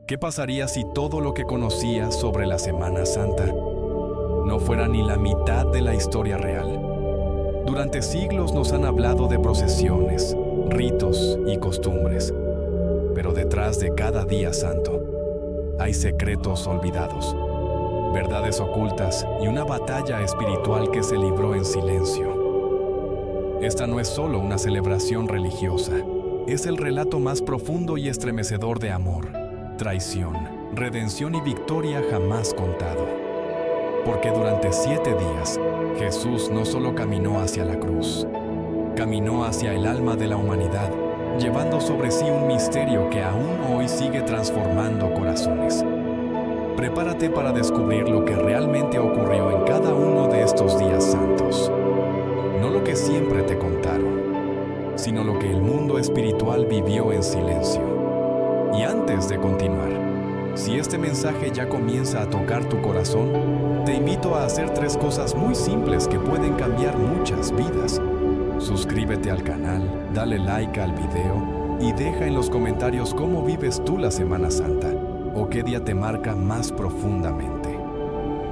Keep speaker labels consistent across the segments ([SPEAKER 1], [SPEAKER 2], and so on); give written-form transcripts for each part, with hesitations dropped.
[SPEAKER 1] ¿Qué pasaría si todo lo que conocías sobre la Semana Santa no fuera ni la mitad de la historia real? Durante siglos nos han hablado de procesiones, ritos y costumbres, pero detrás de cada día santo hay secretos olvidados, verdades ocultas y una batalla espiritual que se libró en silencio. Esta no es solo una celebración religiosa, es el relato más profundo y estremecedor de amor, traición, redención y victoria jamás contado. Porque durante 7 días, Jesús no solo caminó hacia la cruz, caminó hacia el alma de la humanidad, llevando sobre sí un misterio que aún hoy sigue transformando corazones. Prepárate para descubrir lo que realmente ocurrió en cada uno de estos días santos. No lo que siempre te contaron, sino lo que el mundo espiritual vivió en silencio. Y antes de continuar, si este mensaje ya comienza a tocar tu corazón, te invito a hacer 3 cosas muy simples que pueden cambiar muchas vidas. Suscríbete al canal, dale like al video y deja en los comentarios cómo vives tú la Semana Santa o qué día te marca más profundamente.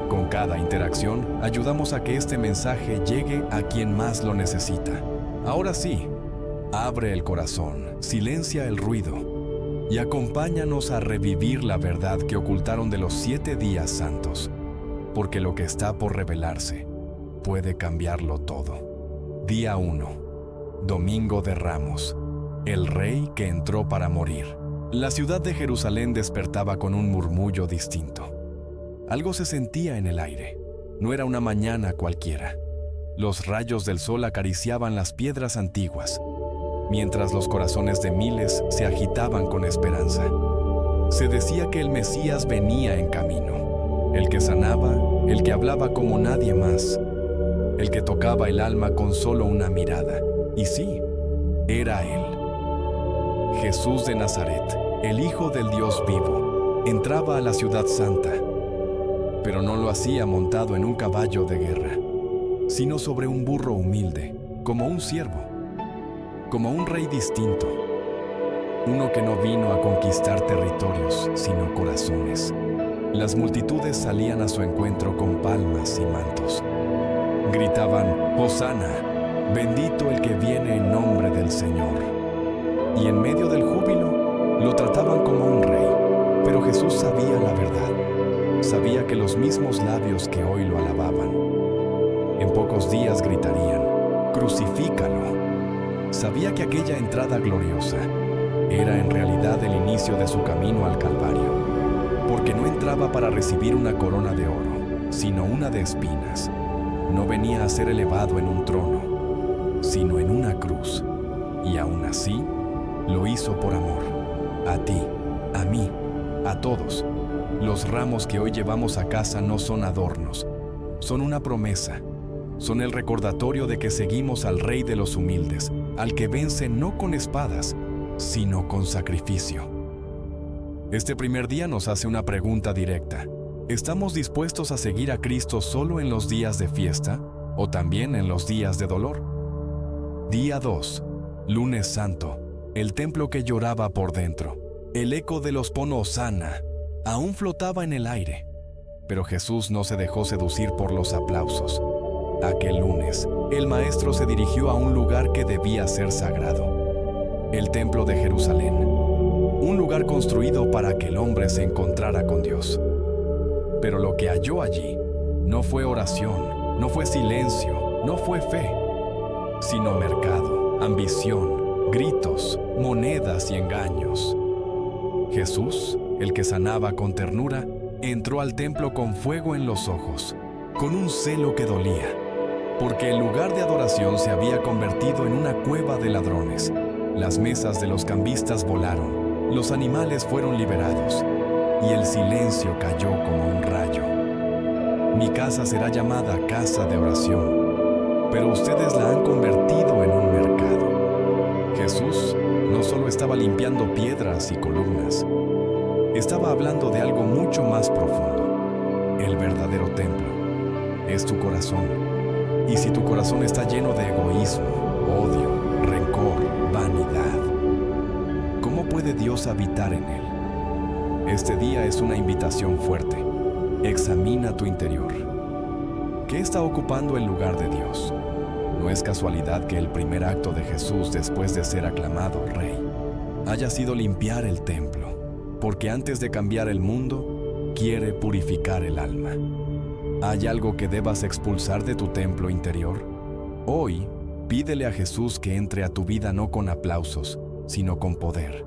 [SPEAKER 1] Con cada interacción, ayudamos a que este mensaje llegue a quien más lo necesita. Ahora sí, abre el corazón, silencia el ruido y acompáñanos a revivir la verdad que ocultaron de los 7 días santos, porque lo que está por revelarse puede cambiarlo todo. Día 1. Domingo de Ramos. El rey que entró para morir. La ciudad de Jerusalén despertaba con un murmullo distinto. Algo se sentía en el aire. No era una mañana cualquiera. Los rayos del sol acariciaban las piedras antiguas, mientras los corazones de miles se agitaban con esperanza. Se decía que el Mesías venía en camino, el que sanaba, el que hablaba como nadie más, el que tocaba el alma con solo una mirada. Y sí, era él. Jesús de Nazaret, el Hijo del Dios vivo, entraba a la ciudad santa, pero no lo hacía montado en un caballo de guerra, sino sobre un burro humilde, como un siervo, como un rey distinto, uno que no vino a conquistar territorios, sino corazones. Las multitudes salían a su encuentro con palmas y mantos. Gritaban, «Hosana, bendito el que viene en nombre del Señor». Y en medio del júbilo, lo trataban como un rey. Pero Jesús sabía la verdad. Sabía que los mismos labios que hoy lo alababan, en pocos días gritarían, «Crucifícalo». Sabía que aquella entrada gloriosa era en realidad el inicio de su camino al Calvario, porque no entraba para recibir una corona de oro, sino una de espinas. No venía a ser elevado en un trono, sino en una cruz, y aún así lo hizo por amor, a ti, a mí, a todos. Los ramos que hoy llevamos a casa no son adornos, son una promesa. Son el recordatorio de que seguimos al Rey de los humildes, al que vence no con espadas, sino con sacrificio. Este primer día nos hace una pregunta directa. ¿Estamos dispuestos a seguir a Cristo solo en los días de fiesta o también en los días de dolor? Día 2. Lunes Santo. El templo que lloraba por dentro. El eco de los pon Hosana aún flotaba en el aire. Pero Jesús no se dejó seducir por los aplausos. Aquel lunes, el Maestro se dirigió a un lugar que debía ser sagrado. El templo de Jerusalén. Un lugar construido para que el hombre se encontrara con Dios. Pero lo que halló allí no fue oración, no fue silencio, no fue fe, sino mercado, ambición, gritos, monedas y engaños. Jesús, el que sanaba con ternura, entró al templo con fuego en los ojos, con un celo que dolía, porque el lugar de adoración se había convertido en una cueva de ladrones. Las mesas de los cambistas volaron, los animales fueron liberados, y el silencio cayó como un rayo. Mi casa será llamada casa de oración, pero ustedes la han convertido en un mercado. Jesús no solo estaba limpiando piedras y columnas, estaba hablando de algo mucho más profundo. El verdadero templo es tu corazón. Y si tu corazón está lleno de egoísmo, odio, rencor, vanidad, ¿cómo puede Dios habitar en él? Este día es una invitación fuerte. Examina tu interior. ¿Qué está ocupando el lugar de Dios? No es casualidad que el primer acto de Jesús después de ser aclamado rey haya sido limpiar el templo, porque antes de cambiar el mundo, quiere purificar el alma. ¿Hay algo que debas expulsar de tu templo interior? Hoy, pídele a Jesús que entre a tu vida no con aplausos, sino con poder,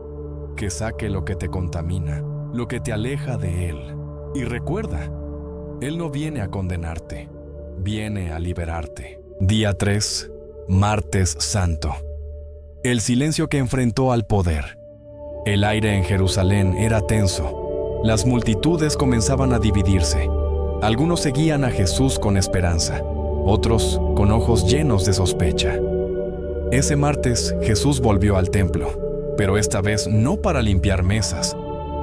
[SPEAKER 1] que saque lo que te contamina, lo que te aleja de Él. Y recuerda, Él no viene a condenarte, viene a liberarte. Día 3, Martes Santo. El silencio que enfrentó al poder. El aire en Jerusalén era tenso. Las multitudes comenzaban a dividirse. Algunos seguían a Jesús con esperanza, otros con ojos llenos de sospecha. Ese martes Jesús volvió al templo, pero esta vez no para limpiar mesas,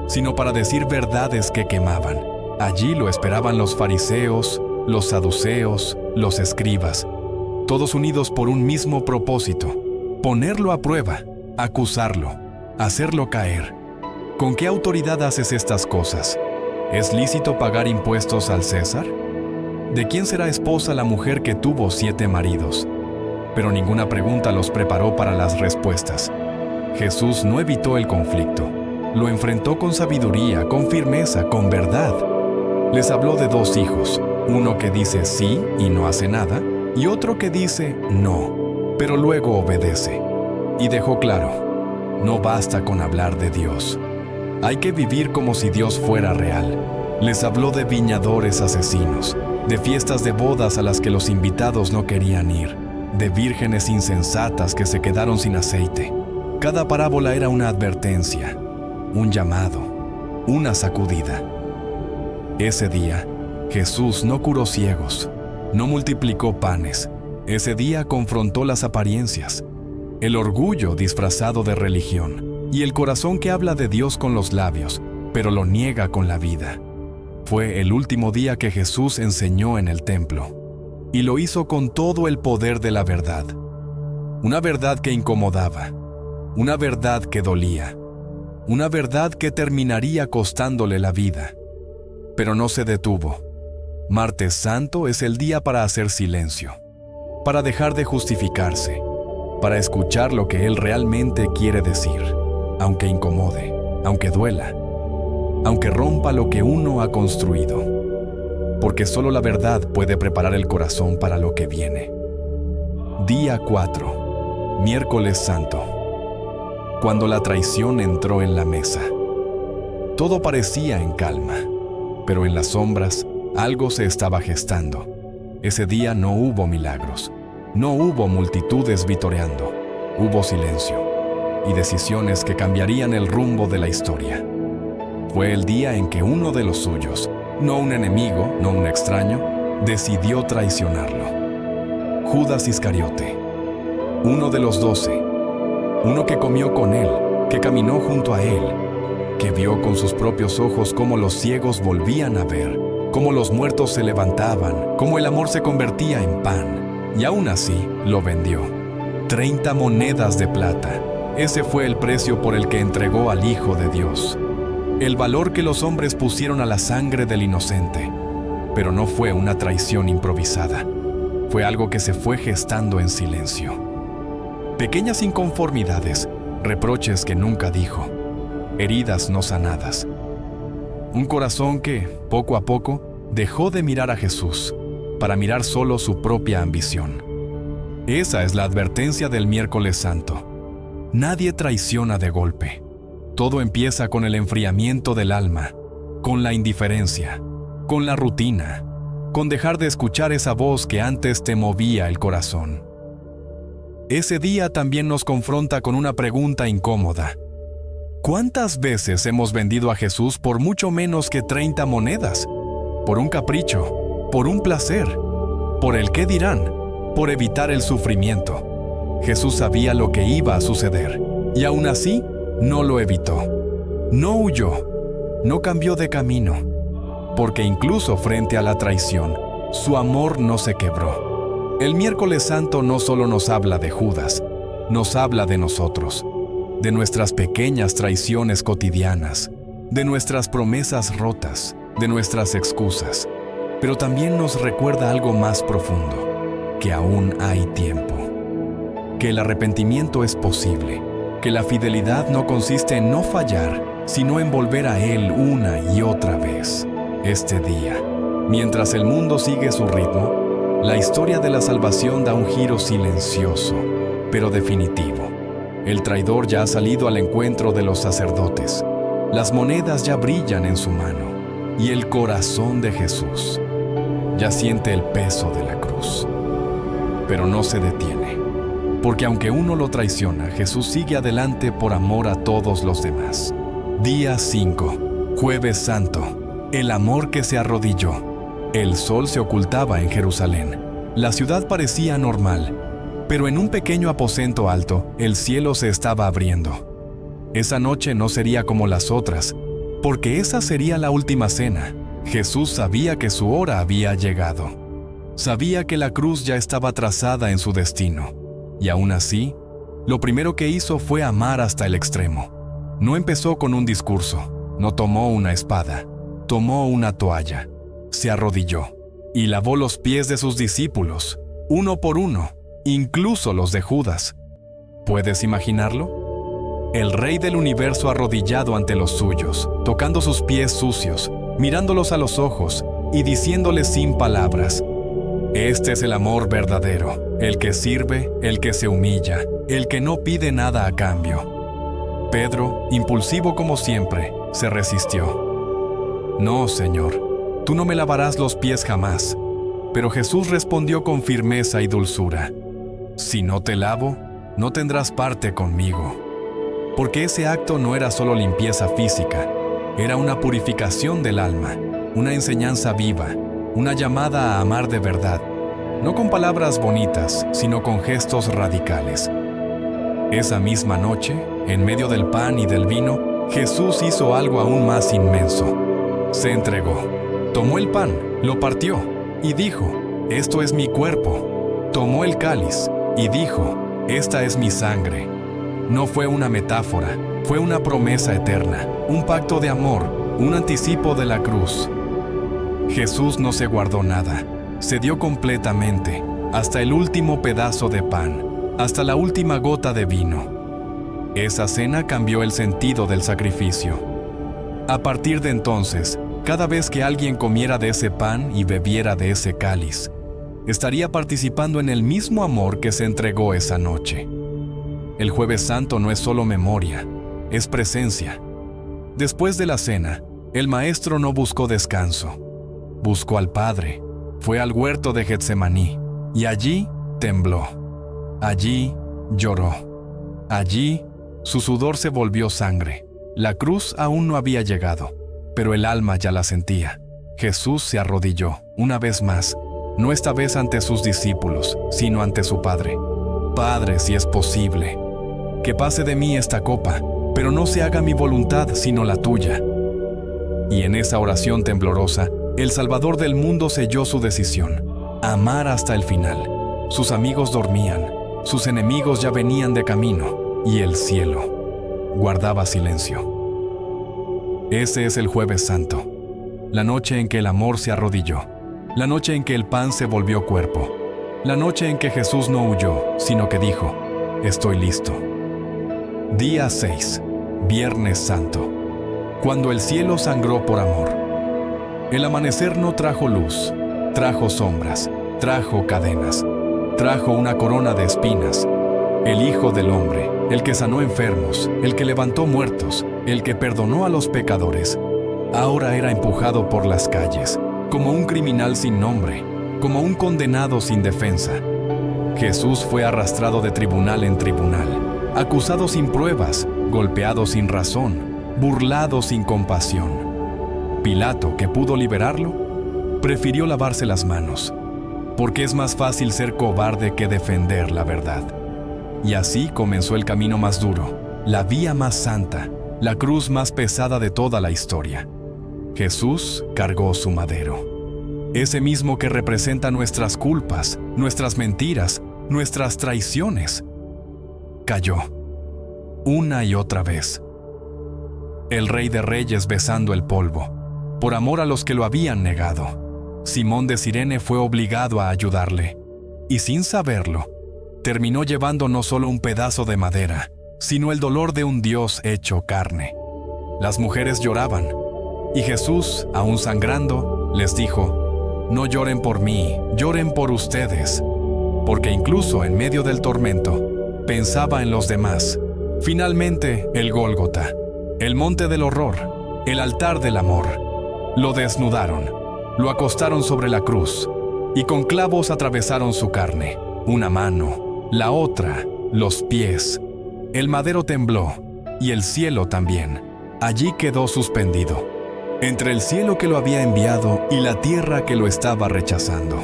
[SPEAKER 1] sino para decir verdades que quemaban. Allí lo esperaban los fariseos, los saduceos, los escribas, todos unidos por un mismo propósito: ponerlo a prueba, acusarlo, hacerlo caer. ¿Con qué autoridad haces estas cosas? ¿Es lícito pagar impuestos al César? ¿De quién será esposa la mujer que tuvo 7 maridos? Pero ninguna pregunta los preparó para las respuestas. Jesús no evitó el conflicto. Lo enfrentó con sabiduría, con firmeza, con verdad. Les habló de 2 hijos, uno que dice sí y no hace nada, y otro que dice no, pero luego obedece. Y dejó claro, no basta con hablar de Dios. Hay que vivir como si Dios fuera real. Les habló de viñadores asesinos, de fiestas de bodas a las que los invitados no querían ir, de vírgenes insensatas que se quedaron sin aceite. Cada parábola era una advertencia, un llamado, una sacudida. Ese día, Jesús no curó ciegos, no multiplicó panes. Ese día confrontó las apariencias, el orgullo disfrazado de religión y el corazón que habla de Dios con los labios, pero lo niega con la vida. Fue el último día que Jesús enseñó en el templo, y lo hizo con todo el poder de la verdad. Una verdad que incomodaba, una verdad que dolía, una verdad que terminaría costándole la vida. Pero no se detuvo. Martes Santo es el día para hacer silencio, para dejar de justificarse, para escuchar lo que Él realmente quiere decir, aunque incomode, aunque duela, aunque rompa lo que uno ha construido, porque solo la verdad puede preparar el corazón para lo que viene. Día 4, Miércoles Santo. Cuando la traición entró en la mesa, todo parecía en calma, pero en las sombras algo se estaba gestando. Ese día no hubo milagros, no hubo multitudes vitoreando, hubo silencio y decisiones que cambiarían el rumbo de la historia. Fue el día en que uno de los suyos, no un enemigo, no un extraño, decidió traicionarlo. Judas Iscariote, uno de los 12, uno que comió con él, que caminó junto a él, que vio con sus propios ojos cómo los ciegos volvían a ver, cómo los muertos se levantaban, cómo el amor se convertía en pan, y aún así lo vendió. 30 monedas de plata. Ese fue el precio por el que entregó al Hijo de Dios. El valor que los hombres pusieron a la sangre del inocente. Pero no fue una traición improvisada. Fue algo que se fue gestando en silencio. Pequeñas inconformidades, reproches que nunca dijo, heridas no sanadas. Un corazón que, poco a poco, dejó de mirar a Jesús para mirar solo su propia ambición. Esa es la advertencia del Miércoles Santo. Nadie traiciona de golpe. Todo empieza con el enfriamiento del alma, con la indiferencia, con la rutina, con dejar de escuchar esa voz que antes te movía el corazón. Ese día también nos confronta con una pregunta incómoda. ¿Cuántas veces hemos vendido a Jesús por mucho menos que 30 monedas? Por un capricho, por un placer, por el qué dirán, por evitar el sufrimiento. Jesús sabía lo que iba a suceder, y aún así, no lo evitó. No huyó, no cambió de camino, porque incluso frente a la traición, su amor no se quebró. El Miércoles Santo no solo nos habla de Judas, nos habla de nosotros, de nuestras pequeñas traiciones cotidianas, de nuestras promesas rotas, de nuestras excusas, pero también nos recuerda algo más profundo, que aún hay tiempo, que el arrepentimiento es posible, que la fidelidad no consiste en no fallar, sino en volver a Él una y otra vez. Este día, mientras el mundo sigue su ritmo, la historia de la salvación da un giro silencioso, pero definitivo. El traidor ya ha salido al encuentro de los sacerdotes. Las monedas ya brillan en su mano, y el corazón de Jesús ya siente el peso de la cruz. Pero no se detiene, porque aunque uno lo traiciona, Jesús sigue adelante por amor a todos los demás. Día 5, Jueves Santo, el amor que se arrodilló. El sol se ocultaba en Jerusalén. La ciudad parecía normal, pero en un pequeño aposento alto, el cielo se estaba abriendo. Esa noche no sería como las otras, porque esa sería la última cena. Jesús sabía que su hora había llegado. Sabía que la cruz ya estaba trazada en su destino. Y aún así, lo primero que hizo fue amar hasta el extremo. No empezó con un discurso, no tomó una espada, tomó una toalla, se arrodilló y lavó los pies de sus discípulos, uno por uno, incluso los de Judas. ¿Puedes imaginarlo? El Rey del universo arrodillado ante los suyos, tocando sus pies sucios, mirándolos a los ojos y diciéndoles sin palabras: este es el amor verdadero, el que sirve, el que se humilla, el que no pide nada a cambio. Pedro, impulsivo como siempre, se resistió. No, Señor, tú no me lavarás los pies jamás. Pero Jesús respondió con firmeza y dulzura: si no te lavo, no tendrás parte conmigo. Porque ese acto no era solo limpieza física, era una purificación del alma, una enseñanza viva, una llamada a amar de verdad, no con palabras bonitas, sino con gestos radicales. Esa misma noche, en medio del pan y del vino, Jesús hizo algo aún más inmenso. Se entregó, tomó el pan, lo partió y dijo: esto es mi cuerpo. Tomó el cáliz y dijo: esta es mi sangre. No fue una metáfora, fue una promesa eterna, un pacto de amor, un anticipo de la cruz. Jesús no se guardó nada, se dio completamente, hasta el último pedazo de pan, hasta la última gota de vino. Esa cena cambió el sentido del sacrificio. A partir de entonces, cada vez que alguien comiera de ese pan y bebiera de ese cáliz, estaría participando en el mismo amor que se entregó esa noche. El Jueves Santo no es solo memoria, es presencia. Después de la cena, el Maestro no buscó descanso. Buscó al Padre, fue al huerto de Getsemaní, y allí tembló. Allí lloró. Allí su sudor se volvió sangre. La cruz aún no había llegado, pero el alma ya la sentía. Jesús se arrodilló, una vez más, no esta vez ante sus discípulos, sino ante su Padre. Padre, si es posible, que pase de mí esta copa, pero no se haga mi voluntad sino la tuya. Y en esa oración temblorosa, el Salvador del mundo selló su decisión: amar hasta el final. Sus amigos dormían, sus enemigos ya venían de camino, y el cielo guardaba silencio. Ese es el Jueves Santo, la noche en que el amor se arrodilló, la noche en que el pan se volvió cuerpo, la noche en que Jesús no huyó, sino que dijo: estoy listo. Día 6, Viernes Santo, cuando el cielo sangró por amor. El amanecer no trajo luz, trajo sombras, trajo cadenas, trajo una corona de espinas. El Hijo del Hombre, el que sanó enfermos, el que levantó muertos, el que perdonó a los pecadores, ahora era empujado por las calles, como un criminal sin nombre, como un condenado sin defensa. Jesús fue arrastrado de tribunal en tribunal, acusado sin pruebas, golpeado sin razón, burlado sin compasión. Pilato, que pudo liberarlo, prefirió lavarse las manos, porque es más fácil ser cobarde que defender la verdad. Y así comenzó el camino más duro, la vía más santa, la cruz más pesada de toda la historia. Jesús cargó su madero, ese mismo que representa nuestras culpas, nuestras mentiras, nuestras traiciones. Cayó, una y otra vez. el Rey de Reyes besando el polvo, por amor a los que lo habían negado. Simón de Cirene fue obligado a ayudarle, y sin saberlo, terminó llevando no solo un pedazo de madera, sino el dolor de un Dios hecho carne. Las mujeres lloraban, y Jesús, aún sangrando, les dijo: «No lloren por mí, lloren por ustedes», porque incluso en medio del tormento, pensaba en los demás. Finalmente, el Gólgota, el monte del horror, el altar del amor, lo desnudaron, lo acostaron sobre la cruz, y con clavos atravesaron su carne, una mano, la otra, los pies. El madero tembló, y el cielo también. Allí quedó suspendido, entre el cielo que lo había enviado y la tierra que lo estaba rechazando.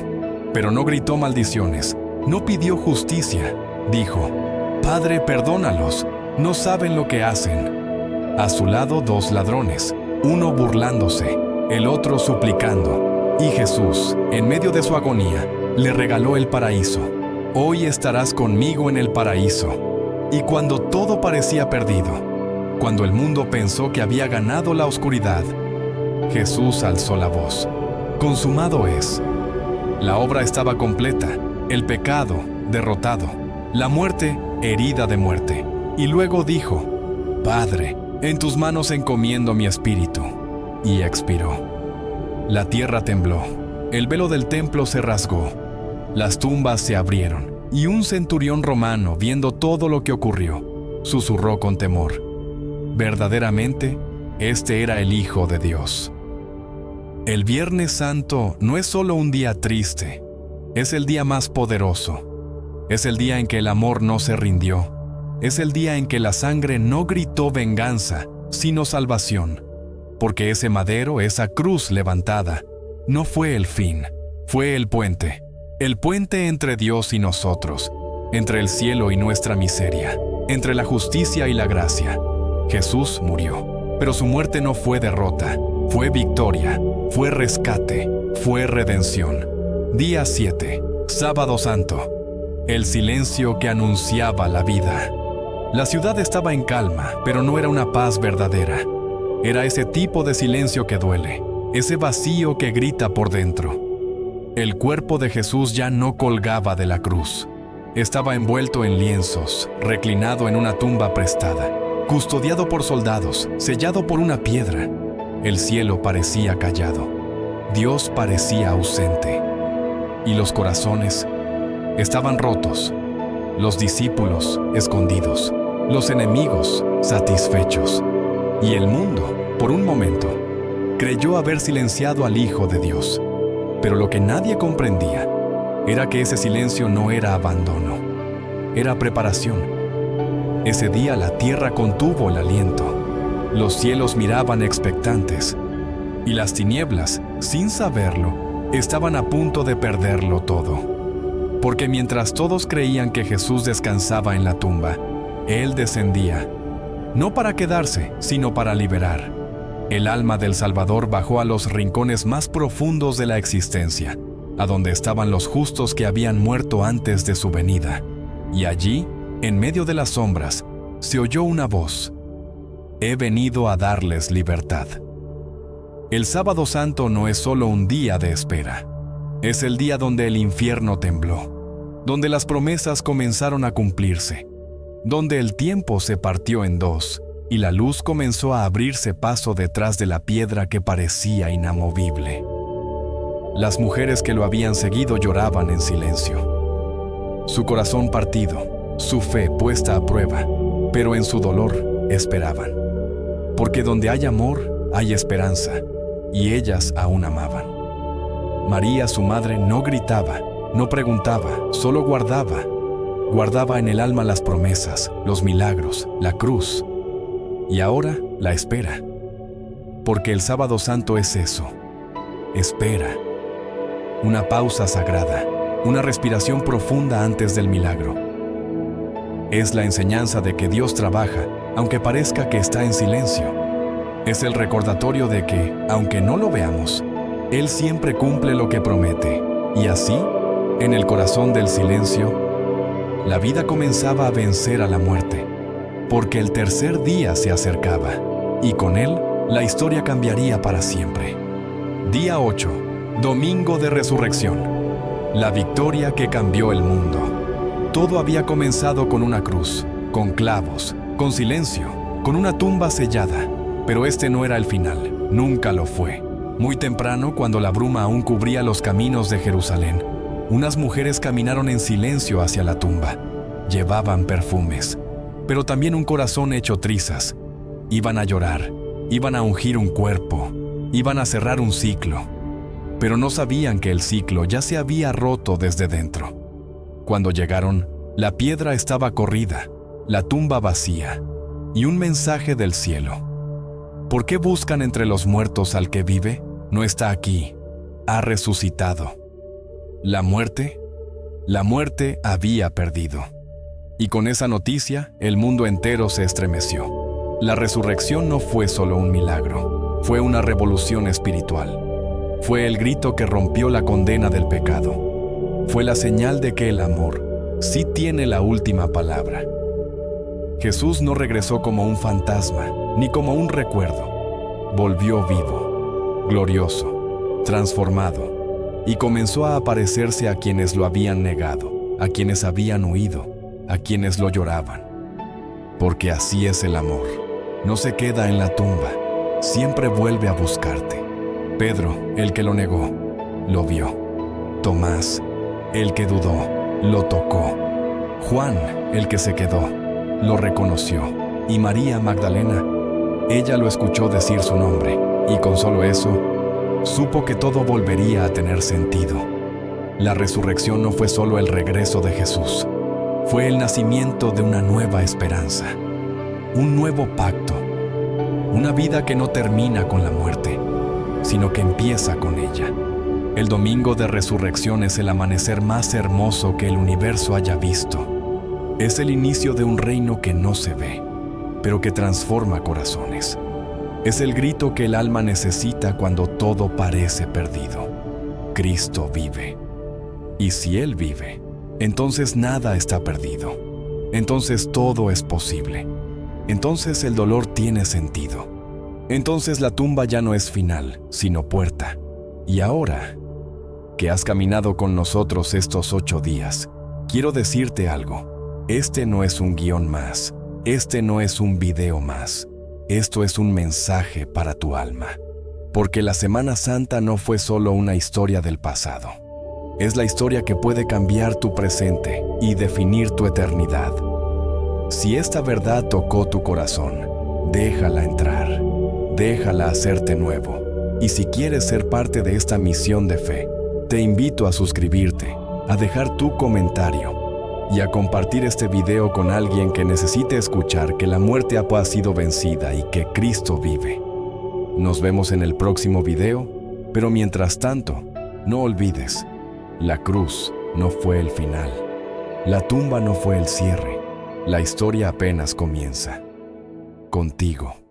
[SPEAKER 1] Pero no gritó maldiciones, no pidió justicia. Dijo: «Padre, perdónalos, no saben lo que hacen». A su lado 2 ladrones, uno burlándose, el otro suplicando. Y Jesús, en medio de su agonía, le regaló el paraíso. «Hoy estarás conmigo en el paraíso». Y cuando todo parecía perdido, cuando el mundo pensó que había ganado la oscuridad, Jesús alzó la voz: «Consumado es». La obra estaba completa, el pecado derrotado, la muerte herida de muerte. Y luego dijo: «Padre, en tus manos encomiendo mi espíritu». Y expiró. La tierra tembló, el velo del templo se rasgó, las tumbas se abrieron, y un centurión romano, viendo todo lo que ocurrió, susurró con temor: «Verdaderamente, este era el Hijo de Dios». El Viernes Santo no es solo un día triste, es el día más poderoso. Es el día en que el amor no se rindió. Es el día en que la sangre no gritó venganza, sino salvación. Porque ese madero, esa cruz levantada, no fue el fin, fue el puente. El puente entre Dios y nosotros, entre el cielo y nuestra miseria, entre la justicia y la gracia. Jesús murió, pero su muerte no fue derrota, fue victoria, fue rescate, fue redención. Día 7, Sábado Santo. El silencio que anunciaba la vida. La ciudad estaba en calma, pero no era una paz verdadera. Era ese tipo de silencio que duele, ese vacío que grita por dentro. El cuerpo de Jesús ya no colgaba de la cruz. Estaba envuelto en lienzos, reclinado en una tumba prestada, custodiado por soldados, sellado por una piedra. El cielo parecía callado. Dios parecía ausente. Y los corazones estaban rotos. Los discípulos escondidos. Los enemigos satisfechos. Y el mundo, por un momento, creyó haber silenciado al Hijo de Dios. Pero lo que nadie comprendía era que ese silencio no era abandono, era preparación. Ese día la tierra contuvo el aliento. Los cielos miraban expectantes, y las tinieblas, sin saberlo, estaban a punto de perderlo todo. Porque mientras todos creían que Jesús descansaba en la tumba, Él descendía, no para quedarse, sino para liberar. El alma del Salvador bajó a los rincones más profundos de la existencia, a donde estaban los justos que habían muerto antes de su venida. Y allí, en medio de las sombras, se oyó una voz: «He venido a darles libertad». El Sábado Santo no es solo un día de espera. Es el día donde el infierno tembló, donde las promesas comenzaron a cumplirse, donde el tiempo se partió en dos y la luz comenzó a abrirse paso detrás de la piedra que parecía inamovible. Las mujeres que lo habían seguido lloraban en silencio. Su corazón partido, su fe puesta a prueba, pero en su dolor esperaban. Porque donde hay amor, hay esperanza, y ellas aún amaban. María, su madre, no gritaba, no preguntaba, solo guardaba en el alma las promesas, los milagros, la cruz. Y ahora la espera. Porque el Sábado Santo es eso, espera. Una pausa sagrada, una respiración profunda antes del milagro. Es la enseñanza de que Dios trabaja, aunque parezca que está en silencio. Es el recordatorio de que, aunque no lo veamos, Él siempre cumple lo que promete. Y así, en el corazón del silencio, la vida comenzaba a vencer a la muerte, porque el tercer día se acercaba, y con él, la historia cambiaría para siempre. Día 8. Domingo de Resurrección. La victoria que cambió el mundo. Todo había comenzado con una cruz, con clavos, con silencio, con una tumba sellada. Pero este no era el final, nunca lo fue. Muy temprano, cuando la bruma aún cubría los caminos de Jerusalén, unas mujeres caminaron en silencio hacia la tumba. Llevaban perfumes, pero también un corazón hecho trizas. Iban a llorar, iban a ungir un cuerpo, iban a cerrar un ciclo. Pero no sabían que el ciclo ya se había roto desde dentro. Cuando llegaron, la piedra estaba corrida, la tumba vacía, y un mensaje del cielo. ¿Por qué buscan entre los muertos al que vive? No está aquí, ha resucitado. La muerte había perdido. Y con esa noticia, el mundo entero se estremeció. La resurrección no fue solo un milagro, fue una revolución espiritual. Fue el grito que rompió la condena del pecado. Fue la señal de que el amor sí tiene la última palabra. Jesús no regresó como un fantasma, ni como un recuerdo. Volvió vivo, glorioso, transformado, y comenzó a aparecerse a quienes lo habían negado, a quienes habían huido, a quienes lo lloraban. Porque así es el amor. No se queda en la tumba, siempre vuelve a buscarte. Pedro, el que lo negó, lo vio. Tomás, el que dudó, lo tocó. Juan, el que se quedó, lo reconoció. Y María Magdalena, ella lo escuchó decir su nombre, y con solo eso, supo que todo volvería a tener sentido. La resurrección no fue solo el regreso de Jesús, fue el nacimiento de una nueva esperanza, un nuevo pacto, una vida que no termina con la muerte, sino que empieza con ella. El domingo de resurrección es el amanecer más hermoso que el universo haya visto. Es el inicio de un reino que no se ve, pero que transforma corazones. Es el grito que el alma necesita cuando todo parece perdido. Cristo vive. Y si Él vive, entonces nada está perdido. Entonces todo es posible. Entonces el dolor tiene sentido. Entonces la tumba ya no es final, sino puerta. Y ahora, que has caminado con nosotros estos 8 días, quiero decirte algo. Este no es un guión más. Este no es un video más. Esto es un mensaje para tu alma. Porque la Semana Santa no fue solo una historia del pasado. Es la historia que puede cambiar tu presente y definir tu eternidad. Si esta verdad tocó tu corazón, déjala entrar. Déjala hacerte nuevo. Y si quieres ser parte de esta misión de fe, te invito a suscribirte, a dejar tu comentario y a compartir este video con alguien que necesite escuchar que la muerte ha sido vencida y que Cristo vive. Nos vemos en el próximo video, pero mientras tanto, no olvides, la cruz no fue el final. La tumba no fue el cierre. La historia apenas comienza. Contigo.